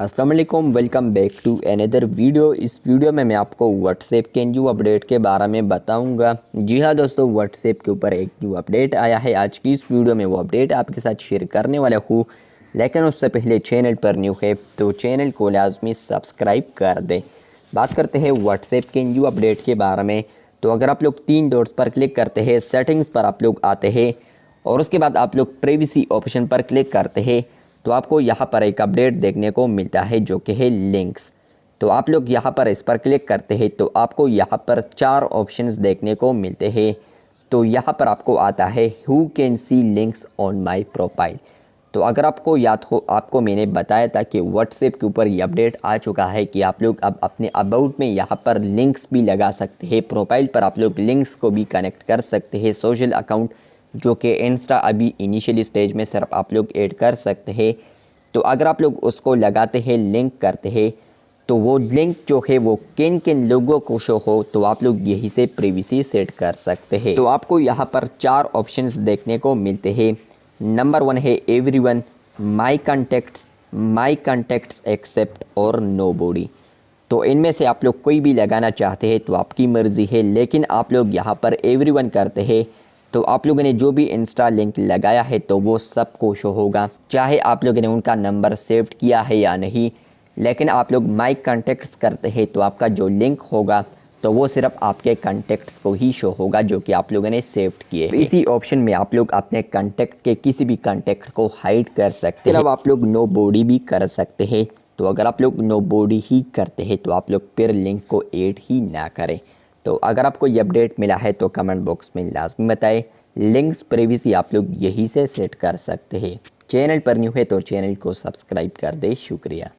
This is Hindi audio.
अस्सलाम वालेकुम, welcome back to another video. इस वीडियो में मैं आपको व्हाट्सएप के न्यू अपडेट के बारे में बताऊंगा। जी हाँ दोस्तों, व्हाट्सएप के ऊपर एक न्यू अपडेट आया है। आज की इस वीडियो में वो अपडेट आपके साथ शेयर करने वाला हूँ, लेकिन उससे पहले चैनल पर न्यू है तो चैनल को लाजमी सब्सक्राइब कर दें। बात करते हैं व्हाट्सएप के न्यू अपडेट के बारे में। तो अगर आप लोग 3 डॉट्स पर क्लिक करते हैं, सेटिंग्स पर आप लोग आते हैं और उसके बाद आप लोग प्राइवेसी ऑप्शन पर क्लिक करते हैं तो आपको यहाँ पर एक अपडेट देखने को मिलता है जो कि है लिंक्स। तो आप लोग यहाँ पर इस पर क्लिक करते हैं तो आपको यहाँ पर 4 ऑप्शंस देखने को मिलते हैं। तो यहाँ पर आपको आता है who can see links on my profile. तो अगर आपको याद हो, आपको मैंने बताया था कि व्हाट्सएप के ऊपर ये अपडेट आ चुका है कि आप लोग अब अपने अबाउट में यहाँ पर लिंक्स भी लगा सकते हैं। प्रोफाइल पर आप लोग लिंक्स को भी कनेक्ट कर सकते हैं। सोशल अकाउंट जो कि इंस्टा अभी इनिशियली स्टेज में सिर्फ आप लोग ऐड कर सकते हैं। तो अगर आप लोग उसको लगाते हैं, लिंक करते हैं, तो वो लिंक जो है वो किन किन लोगों को शो हो तो आप लोग यहीं से प्राइवेसी सेट कर सकते हैं। तो आपको यहाँ पर 4 ऑप्शंस देखने को मिलते हैं। नंबर 1 है एवरीवन, माई कॉन्टेक्ट्स एक्सेप्ट और नोबॉडी। तो इनमें से आप लोग कोई भी लगाना चाहते हैं तो आपकी मर्ज़ी है, लेकिन आप लोग यहाँ पर एवरीवन करते हैं तो आप लोगों ने जो भी इंस्टा लिंक लगाया है तो वो सबको शो होगा, चाहे आप लोगों ने उनका नंबर सेव किया है या नहीं। लेकिन आप लोग माई कॉन्टेक्ट्स करते हैं तो आपका जो लिंक होगा तो वो सिर्फ आपके कॉन्टेक्ट्स को ही शो होगा जो कि आप लोगों ने सेव किए हैं। इसी ऑप्शन में आप लोग अपने कॉन्टेक्ट के किसी भी कॉन्टेक्ट को हाइड कर सकते हैं। अब आप लोग नो बॉडी भी कर सकते हैं। तो अगर आप लोग नो बॉडी ही करते हैं तो आप लोग फिर लिंक को ऐड ही ना करें। तो अगर आपको ये अपडेट मिला है तो कमेंट बॉक्स में लाजमी बताएं। लिंक्स प्राइवेसी आप लोग यहीं से सेट कर सकते हैं। चैनल पर न्यू है तो चैनल को सब्सक्राइब कर दें। शुक्रिया।